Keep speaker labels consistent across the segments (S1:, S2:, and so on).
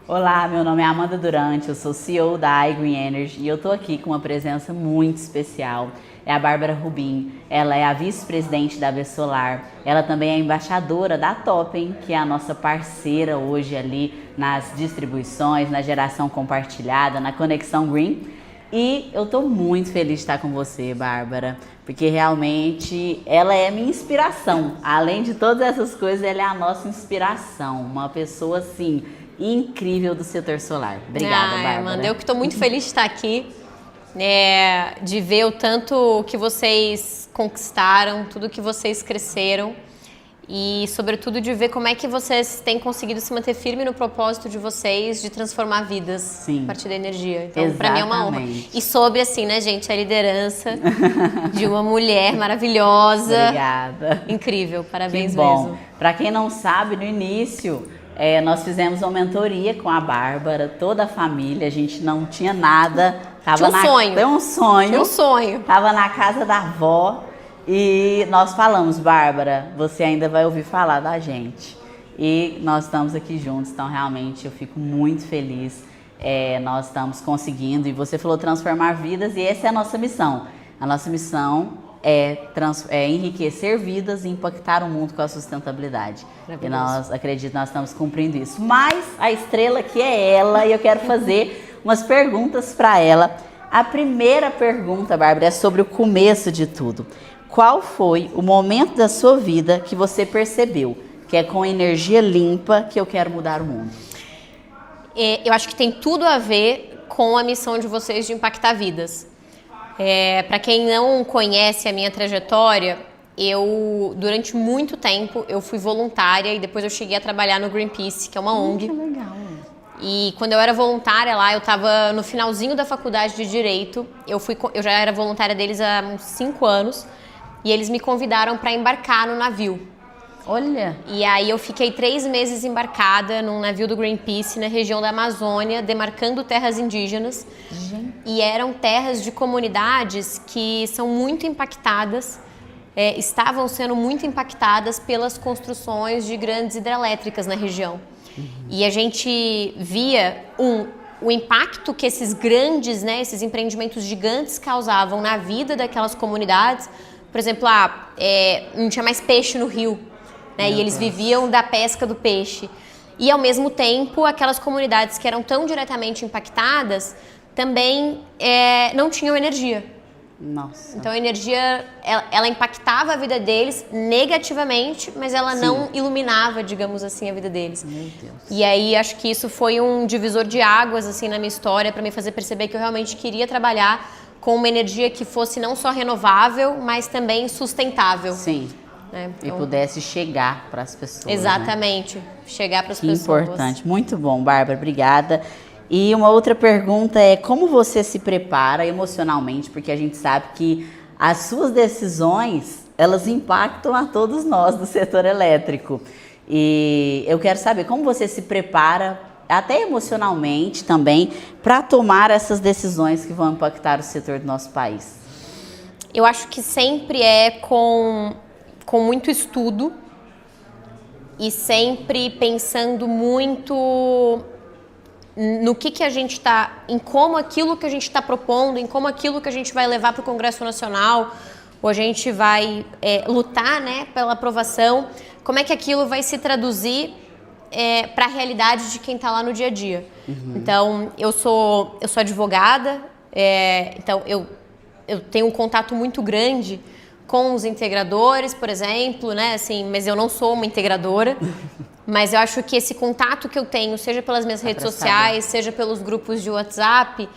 S1: Olá, meu nome é Amanda Durante, eu sou CEO da iGreen Energy e eu tô aqui com uma presença muito especial. É a Bárbara Rubim, ela é a vice-presidente da Solar, ela também é embaixadora da Toppen, que é a nossa parceira hoje ali nas distribuições, na geração compartilhada, na Conexão Green. E eu tô muito feliz de estar com você, Bárbara, porque realmente ela é minha inspiração. Além de todas essas coisas, ela é a nossa inspiração, uma pessoa assim incrível do setor solar. Obrigada, Bárbara.
S2: Amanda, eu que estou muito feliz de estar aqui, de ver o tanto que vocês conquistaram, tudo que vocês cresceram e, sobretudo, de ver como é que vocês têm conseguido se manter firme no propósito de vocês de transformar vidas.
S1: Sim.
S2: A partir da energia. Então, para mim é uma honra. E sobre, assim, né, gente, a liderança de uma mulher maravilhosa.
S1: Obrigada.
S2: Incrível, parabéns
S1: que bom.
S2: mesmo.
S1: Para quem não sabe, no início nós fizemos uma mentoria com a Bárbara, toda a família, a gente não tinha nada.
S2: Tinha um sonho.
S1: Tinha um sonho.
S2: Tinha um sonho.
S1: Tava na casa da avó e nós falamos, Bárbara, você ainda vai ouvir falar da gente. E nós estamos aqui juntos, então realmente eu fico muito feliz. Nós estamos conseguindo, e você falou transformar vidas, e essa é a nossa missão. A nossa missão é enriquecer vidas e impactar o mundo com a sustentabilidade. E nós estamos cumprindo isso. Mas a estrela aqui é ela, e eu quero fazer umas perguntas para ela. A primeira pergunta, Bárbara, é sobre o começo de tudo. Qual foi o momento da sua vida que você percebeu que é com energia limpa que eu quero mudar o mundo?
S2: Eu acho que tem tudo a ver com a missão de vocês de impactar vidas. Para quem não conhece a minha trajetória, durante muito tempo, eu fui voluntária e depois eu cheguei a trabalhar no Greenpeace, que é uma ONG.
S1: Que legal.
S2: E quando eu era voluntária lá, eu estava no finalzinho da faculdade de Direito. Eu já era voluntária deles há uns 5 anos e eles me convidaram para embarcar no navio.
S1: Olha!
S2: E aí eu fiquei 3 meses embarcada num navio do Greenpeace na região da Amazônia, demarcando terras indígenas.
S1: Gente.
S2: E eram terras de comunidades que são muito impactadas, estavam sendo muito impactadas pelas construções de grandes hidrelétricas na região. E a gente via o impacto que esses grandes, esses empreendimentos gigantes causavam na vida daquelas comunidades. Por exemplo, não tinha mais peixe no rio. E eles viviam da pesca do peixe. E, ao mesmo tempo, aquelas comunidades que eram tão diretamente impactadas também não tinham energia.
S1: Nossa.
S2: Então, a energia, ela impactava a vida deles negativamente, mas ela não iluminava, digamos assim, a vida deles.
S1: Meu Deus.
S2: E aí, acho que isso foi um divisor de águas, assim, na minha história, para me fazer perceber que eu realmente queria trabalhar com uma energia que fosse não só renovável, mas também sustentável.
S1: Sim.
S2: Então,
S1: e pudesse chegar para as pessoas.
S2: Exatamente, chegar para as pessoas.
S1: Importante, muito bom, Bárbara, obrigada. E uma outra pergunta é como você se prepara emocionalmente, porque a gente sabe que as suas decisões, elas impactam a todos nós do setor elétrico. E eu quero saber como você se prepara, até emocionalmente também, para tomar essas decisões que vão impactar o setor do nosso país.
S2: Eu acho que sempre com muito estudo e sempre pensando muito no que a gente está, em como aquilo que a gente está propondo, em como aquilo que a gente vai levar para o Congresso Nacional, ou a gente vai lutar, pela aprovação, como é que aquilo vai se traduzir para a realidade de quem está lá no dia a dia. Então, eu sou advogada, então eu tenho um contato muito grande com os integradores, por exemplo, mas eu não sou uma integradora, mas eu acho que esse contato que eu tenho, seja pelas minhas redes sociais, seja pelos grupos de WhatsApp,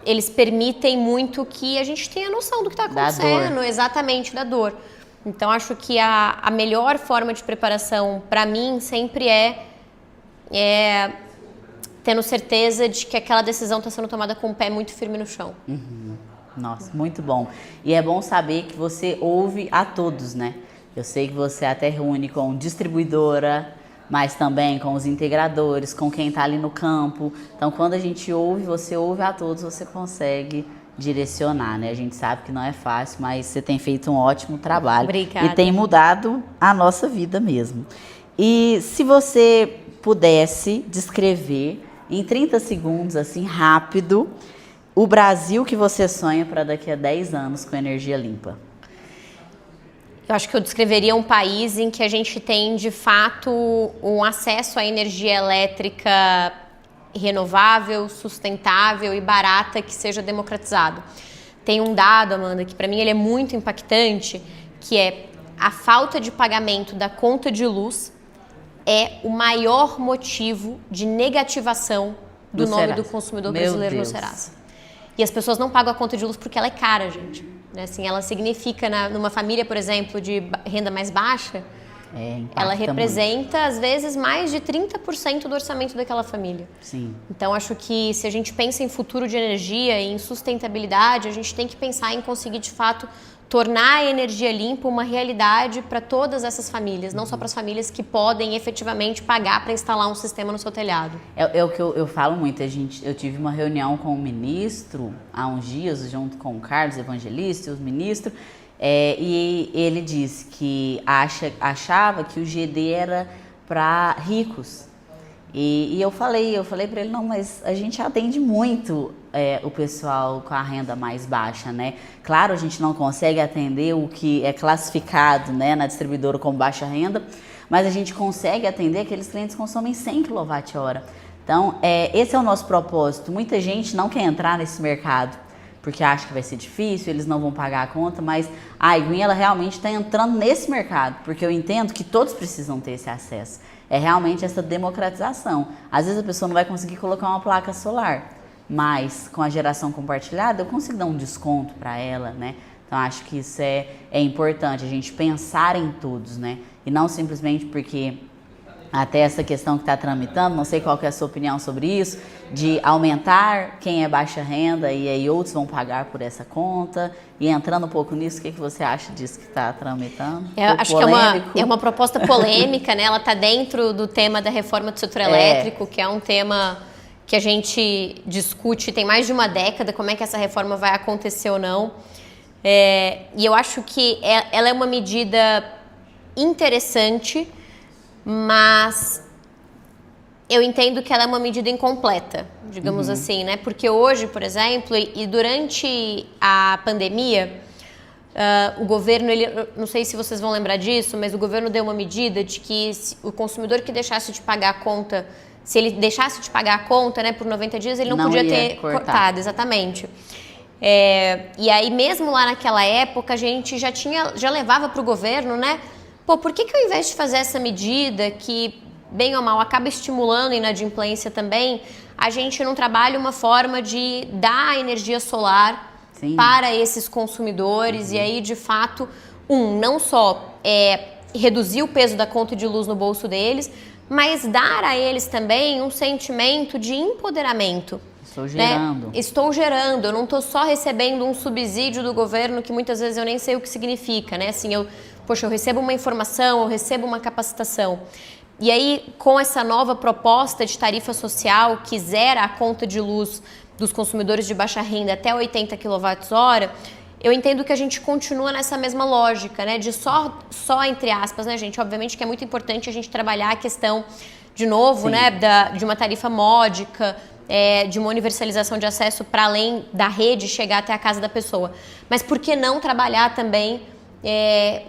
S2: eles permitem muito que a gente tenha noção do que está acontecendo, exatamente, da dor. Então, acho que a melhor forma de preparação, para mim, sempre tendo certeza de que aquela decisão está sendo tomada com o pé muito firme no chão.
S1: Nossa, muito bom. E é bom saber que você ouve a todos, Eu sei que você até reúne com distribuidora, mas também com os integradores, com quem está ali no campo. Então, quando a gente ouve, você ouve a todos, você consegue direcionar, A gente sabe que não é fácil, mas você tem feito um ótimo trabalho.
S2: Obrigada.
S1: E tem mudado a nossa vida mesmo. E se você pudesse descrever em 30 segundos, assim, rápido, o Brasil que você sonha para daqui a 10 anos com energia limpa.
S2: Eu acho que eu descreveria um país em que a gente tem, de fato, um acesso à energia elétrica renovável, sustentável e barata que seja democratizado. Tem um dado, Amanda, que para mim ele é muito impactante, que é a falta de pagamento da conta de luz é o maior motivo de negativação do nome do consumidor brasileiro no Serasa. E as pessoas não pagam a conta de luz porque ela é cara, gente. Assim, ela significa, numa família, por exemplo, de renda mais baixa, ela representa, muito, às vezes, mais de 30% do orçamento daquela família.
S1: Sim.
S2: Então, acho que se a gente pensa em futuro de energia, em sustentabilidade, a gente tem que pensar em conseguir, de fato, tornar a energia limpa uma realidade para todas essas famílias, não só para as famílias que podem efetivamente pagar para instalar um sistema no seu telhado.
S1: É o que eu falo muito. Eu tive uma reunião com o ministro há uns dias, junto com o Carlos Evangelista e os ministros, e ele disse que achava que o GD era para ricos. E eu falei para ele, não, mas a gente atende muito o pessoal com a renda mais baixa, né? Claro, a gente não consegue atender o que é classificado, né, na distribuidora como baixa renda, mas a gente consegue atender aqueles clientes que consomem 100 kWh. Então, esse é o nosso propósito. Muita gente não quer entrar nesse mercado, porque acha que vai ser difícil, eles não vão pagar a conta, mas a Iguinha, ela realmente está entrando nesse mercado, porque eu entendo que todos precisam ter esse acesso. É realmente essa democratização. Às vezes a pessoa não vai conseguir colocar uma placa solar, mas com a geração compartilhada eu consigo dar um desconto para ela, né? Então acho que isso é importante, a gente pensar em todos, né? E não simplesmente porque até essa questão que está tramitando, não sei qual que é a sua opinião sobre isso, de aumentar quem é baixa renda e aí outros vão pagar por essa conta. E entrando um pouco nisso, o que você acha disso que está tramitando?
S2: Acho que é uma proposta polêmica, né? Ela está dentro do tema da reforma do setor elétrico, que é um tema que a gente discute tem mais de uma década, como é que essa reforma vai acontecer ou não. E eu acho que ela é uma medida interessante, mas eu entendo que ela é uma medida incompleta, digamos assim, né? Porque hoje, por exemplo, e durante a pandemia, o governo, não sei se vocês vão lembrar disso, mas o governo deu uma medida de que o consumidor que deixasse de pagar a conta, se ele deixasse de pagar a conta, né, por 90 dias, ele não podia ter cortado, exatamente. E aí, mesmo lá naquela época, a gente já levava para o governo, né? Pô, por que ao invés de fazer essa medida que, bem ou mal, acaba estimulando a inadimplência também, a gente não trabalha uma forma de dar energia solar para esses consumidores e aí, de fato, não só reduzir o peso da conta de luz no bolso deles, mas dar a eles também um sentimento de empoderamento.
S1: Estou gerando.
S2: Né? Estou gerando, eu não estou só recebendo um subsídio do governo que muitas vezes eu nem sei o que significa, né? Assim, eu recebo uma informação, eu recebo uma capacitação. E aí, com essa nova proposta de tarifa social que zera a conta de luz dos consumidores de baixa renda até 80 kWh, eu entendo que a gente continua nessa mesma lógica, né? De só entre aspas, né, gente? Obviamente que é muito importante a gente trabalhar a questão, de novo, né, de uma tarifa módica, de uma universalização de acesso para além da rede chegar até a casa da pessoa. Mas por que não trabalhar também,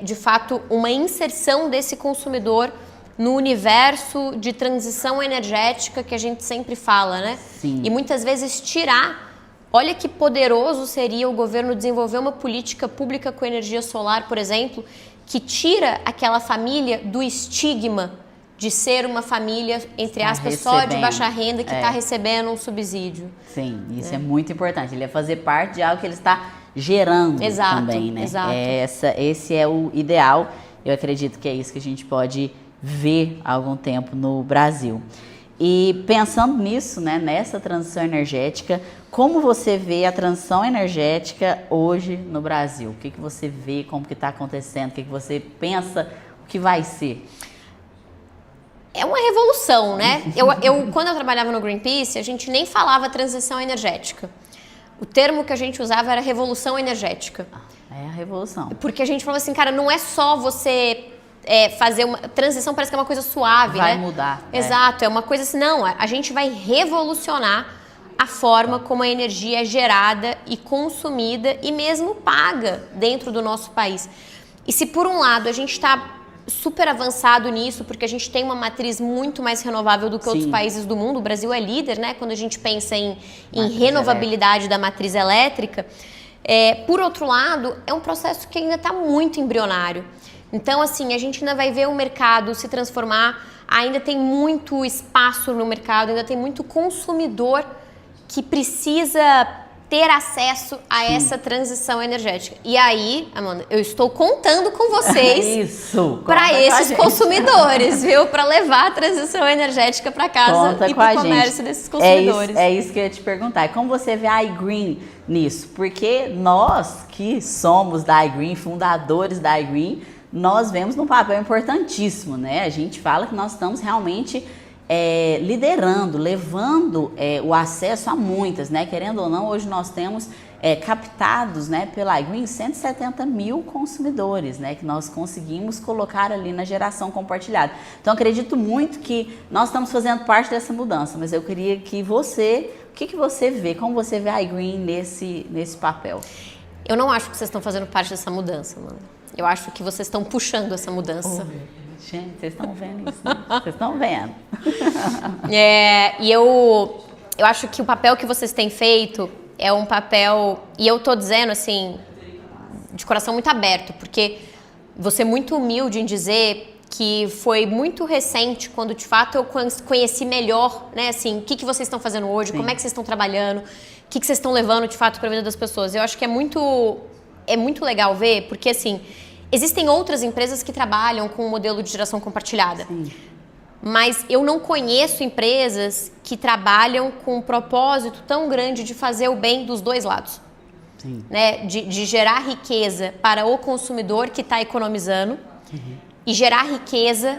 S2: de fato, uma inserção desse consumidor no universo de transição energética que a gente sempre fala, né?
S1: Sim.
S2: E muitas vezes tirar... Olha que poderoso seria o governo desenvolver uma política pública com energia solar, por exemplo, que tira aquela família do estigma de ser uma família, entre aspas, só de baixa renda que está recebendo um subsídio.
S1: Sim, isso é muito importante. Ele é fazer parte de algo que ele está gerando também, né?
S2: Exato.
S1: Esse é o ideal. Eu acredito que é isso que a gente pode ver há algum tempo no Brasil. E pensando nisso, né, nessa transição energética, como você vê a transição energética hoje no Brasil? O que você vê, como que está acontecendo, o que você pensa, o que vai ser?
S2: É uma revolução, né? Quando eu trabalhava no Greenpeace, a gente nem falava transição energética. O termo que a gente usava era revolução energética.
S1: É a revolução.
S2: Porque a gente falava assim, cara, não é só você fazer uma transição, parece que é uma coisa suave,
S1: Vai
S2: né?
S1: mudar.
S2: Exato, é uma coisa assim, não, a gente vai revolucionar a forma como a energia é gerada e consumida e mesmo paga dentro do nosso país. E se por um lado a gente está super avançado nisso, porque a gente tem uma matriz muito mais renovável do que outros países do mundo, o Brasil é líder, né? Quando a gente pensa em renovabilidade da matriz elétrica. Por outro lado, é um processo que ainda está muito embrionário. Então, assim, a gente ainda vai ver o mercado se transformar, ainda tem muito espaço no mercado, ainda tem muito consumidor que precisa ter acesso a essa transição energética. E aí, Amanda, eu estou contando com vocês para esses consumidores, viu? Para levar a transição energética para casa e para o comércio desses consumidores.
S1: É isso que eu ia te perguntar. Como você vê a iGreen nisso? Porque nós que somos da iGreen, fundadores da iGreen, nós vemos um papel importantíssimo, né? A gente fala que nós estamos realmente liderando, levando o acesso a muitas, né? Querendo ou não, hoje nós temos captados, né, pela iGreen 170 mil consumidores, né, que nós conseguimos colocar ali na geração compartilhada. Então, acredito muito que nós estamos fazendo parte dessa mudança, mas eu queria que você, o que você vê, como você vê a iGreen nesse papel?
S2: Eu não acho que vocês estão fazendo parte dessa mudança, mano. Eu acho que vocês estão puxando essa mudança.
S1: Gente, vocês estão vendo isso, né? Vocês estão vendo.
S2: E eu acho que o papel que vocês têm feito é um papel... E eu tô dizendo, assim, de coração muito aberto, porque você é muito humilde em dizer que foi muito recente, quando de fato eu conheci melhor, né, assim, o que vocês estão fazendo hoje, como é que vocês estão trabalhando, o que vocês estão levando de fato para a vida das pessoas. Eu acho que é muito legal ver, porque assim... Existem outras empresas que trabalham com o modelo de geração compartilhada. Sim. Mas eu não conheço empresas que trabalham com um propósito tão grande de fazer o bem dos dois lados. Sim. Né? De gerar riqueza para o consumidor que está economizando e gerar riqueza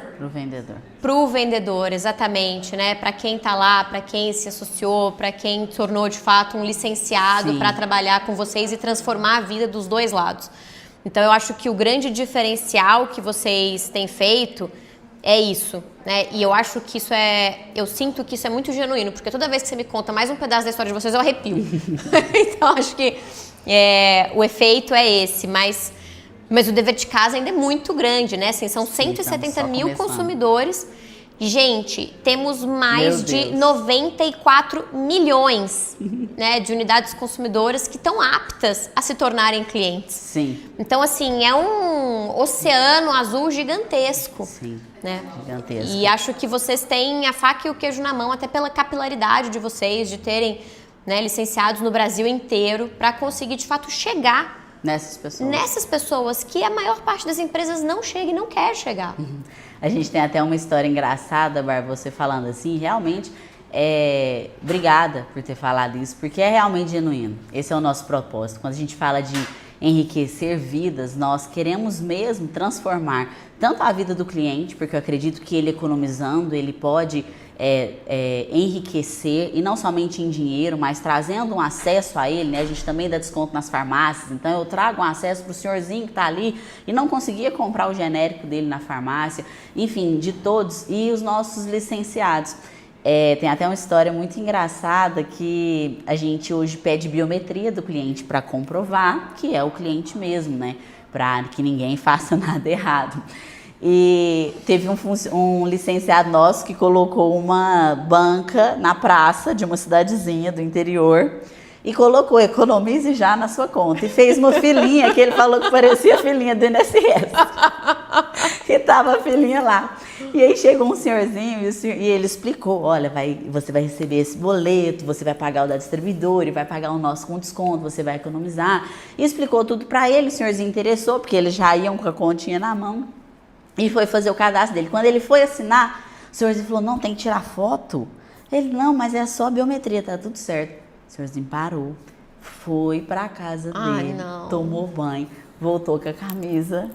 S2: para o vendedor, exatamente. Né? Para quem está lá, para quem se associou, para quem tornou de fato um licenciado para trabalhar com vocês e transformar a vida dos dois lados. Então, eu acho que o grande diferencial que vocês têm feito é isso, né? E eu acho que isso eu sinto que isso é muito genuíno, porque toda vez que você me conta mais um pedaço da história de vocês, eu arrepio. Então, acho que o efeito é esse, mas o dever de casa ainda é muito grande, né? Assim, são 170 mil consumidores. Gente, temos mais de 94 milhões, né, de unidades consumidoras que estão aptas a se tornarem clientes.
S1: Sim.
S2: Então, assim, é um oceano azul gigantesco.
S1: Sim,
S2: né?
S1: Gigantesco.
S2: E acho que vocês têm a faca e o queijo na mão, até pela capilaridade de vocês, de terem, né, licenciados no Brasil inteiro, para conseguir, de fato, chegar nessas pessoas que a maior parte das empresas não chega e não quer chegar.
S1: A gente tem até uma história engraçada, Bárbara, você falando assim, realmente, obrigada por ter falado isso, porque é realmente genuíno. Esse é o nosso propósito. Quando a gente fala de enriquecer vidas, nós queremos mesmo transformar tanto a vida do cliente, porque eu acredito que ele economizando, ele pode enriquecer, e não somente em dinheiro, mas trazendo um acesso a ele, né? A gente também dá desconto nas farmácias, então eu trago um acesso para o senhorzinho que está ali e não conseguia comprar o genérico dele na farmácia, enfim, de todos, e os nossos licenciados. Tem até uma história muito engraçada que a gente hoje pede biometria do cliente para comprovar que é o cliente mesmo, né? Para que ninguém faça nada errado. E teve um licenciado nosso que colocou uma banca na praça de uma cidadezinha do interior e colocou "economize já" na sua conta. E fez uma filinha que ele falou que parecia a filinha do INSS. E tava a filinha lá. E aí chegou um senhorzinho e ele explicou: olha, você vai receber esse boleto, você vai pagar o da distribuidora e vai pagar o nosso com desconto, você vai economizar. E explicou tudo para ele, o senhorzinho interessou, porque eles já iam com a continha na mão. E foi fazer o cadastro dele. Quando ele foi assinar, o senhorzinho falou: não, tem que tirar foto. Ele: não, mas é só biometria, tá tudo certo. O senhorzinho parou, foi pra casa dele, tomou banho, voltou com a camisa,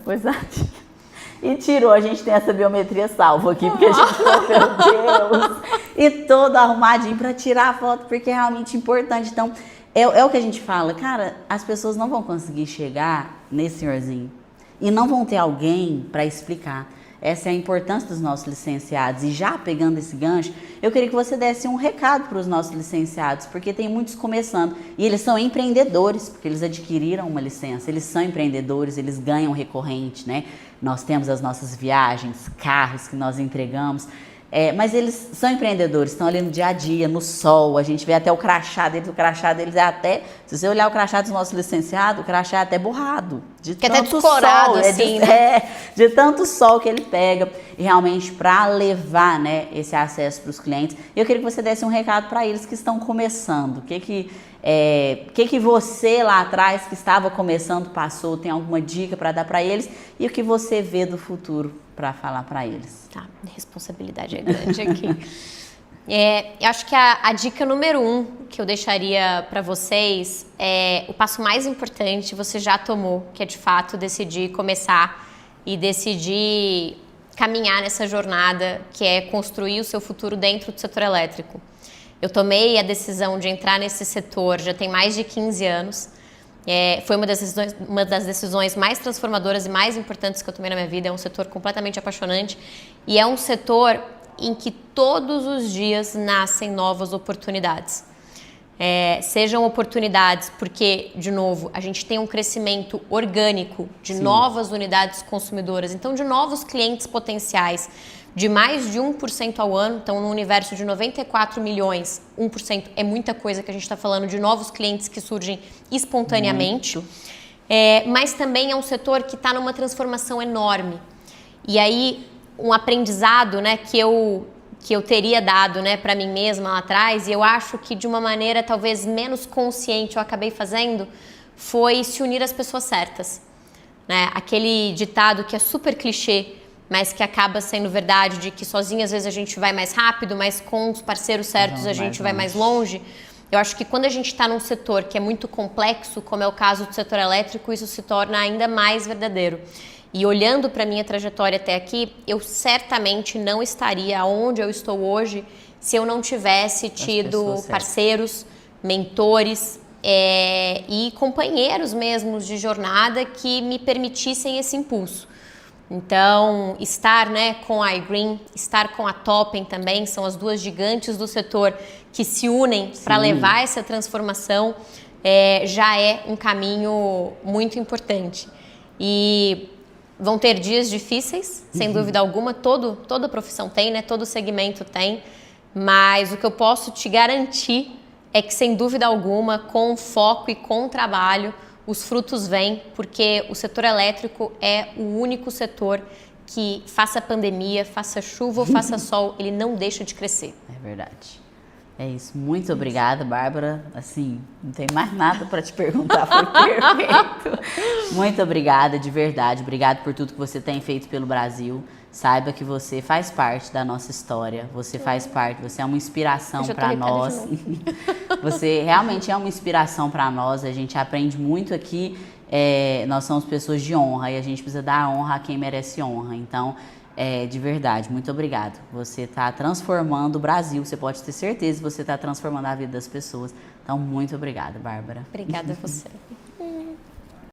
S1: e tirou. A gente tem essa biometria salva aqui, porque a gente falou: meu Deus, e todo arrumadinho pra tirar a foto, porque é realmente importante. Então, é o que a gente fala, cara, as pessoas não vão conseguir chegar nesse senhorzinho e não vão ter alguém para explicar. essa é a importância dos nossos licenciados. E já pegando esse gancho, eu queria que você desse um recado para os nossos licenciados, porque tem muitos começando e eles são empreendedores, porque eles adquiriram uma licença, eles são empreendedores, eles ganham recorrente, né? Nós temos as nossas viagens, carros que nós entregamos. Mas eles são empreendedores, estão ali no dia a dia, no sol, a gente vê até o crachá deles é até, se você olhar o crachá dos nossos licenciados, o crachá é até borrado, de
S2: que
S1: tanto
S2: até descorado,
S1: sol,
S2: assim, né?
S1: de tanto sol que ele pega, e realmente para levar, né, esse acesso para os clientes. Eu queria que você desse um recado para eles que estão começando, o que você lá atrás que estava começando passou, tem alguma dica para dar para eles e o que você vê do futuro para falar para eles?
S2: Tá, a responsabilidade é grande aqui. Eu acho que a dica número 1 que eu deixaria para vocês é o passo mais importante você já tomou, que é de fato decidir começar e decidir caminhar nessa jornada que é construir o seu futuro dentro do setor elétrico. Eu tomei a decisão de entrar nesse setor já tem mais de 15 anos. Foi uma das decisões mais transformadoras e mais importantes que eu tomei na minha vida. É um setor completamente apaixonante e é um setor em que todos os dias nascem novas oportunidades. Sejam oportunidades porque, de novo, a gente tem um crescimento orgânico de
S1: Sim.
S2: novas unidades consumidoras, então de novos clientes potenciais, de mais de 1% ao ano, então no universo de 94 milhões, 1% é muita coisa que a gente está falando de novos clientes que surgem espontaneamente, mas também é um setor que está numa transformação enorme. E aí, um aprendizado, né, que eu teria dado, né, para mim mesma lá atrás, e eu acho que de uma maneira talvez menos consciente eu acabei fazendo, foi se unir às pessoas certas. Né? Aquele ditado que é super clichê, mas que acaba sendo verdade, de que sozinho às vezes a gente vai mais rápido, mas com os parceiros certos a gente vai mais longe. Eu acho que quando a gente está num setor que é muito complexo, como é o caso do setor elétrico, isso se torna ainda mais verdadeiro. E olhando para a minha trajetória até aqui, eu certamente não estaria onde eu estou hoje se eu não tivesse tido parceiros, mentores e companheiros mesmos de jornada que me permitissem esse impulso. Então, estar, né, com a iGreen, estar com a Toppen também, são as duas gigantes do setor que se unem para levar essa transformação, já é um caminho muito importante. E vão ter dias difíceis, sem dúvida alguma, toda profissão tem, né, todo segmento tem, mas o que eu posso te garantir é que, sem dúvida alguma, com foco e com trabalho, os frutos vêm, porque o setor elétrico é o único setor que, faça pandemia, faça chuva ou faça sol, ele não deixa de crescer.
S1: É verdade. É isso. Muito obrigada, Bárbara. Assim, não tem mais nada para te perguntar, foi perfeito. Muito obrigada, de verdade. Obrigada por tudo que você tem feito pelo Brasil. Saiba que você faz parte da nossa história. Você faz parte, você é uma inspiração para nós. Você realmente é uma inspiração para nós. A gente aprende muito aqui. Nós somos pessoas de honra e a gente precisa dar honra a quem merece honra. Então, de verdade, muito obrigado. Você está transformando o Brasil. Você pode ter certeza que você está transformando a vida das pessoas. Então, muito obrigada, Bárbara.
S2: Obrigada a você.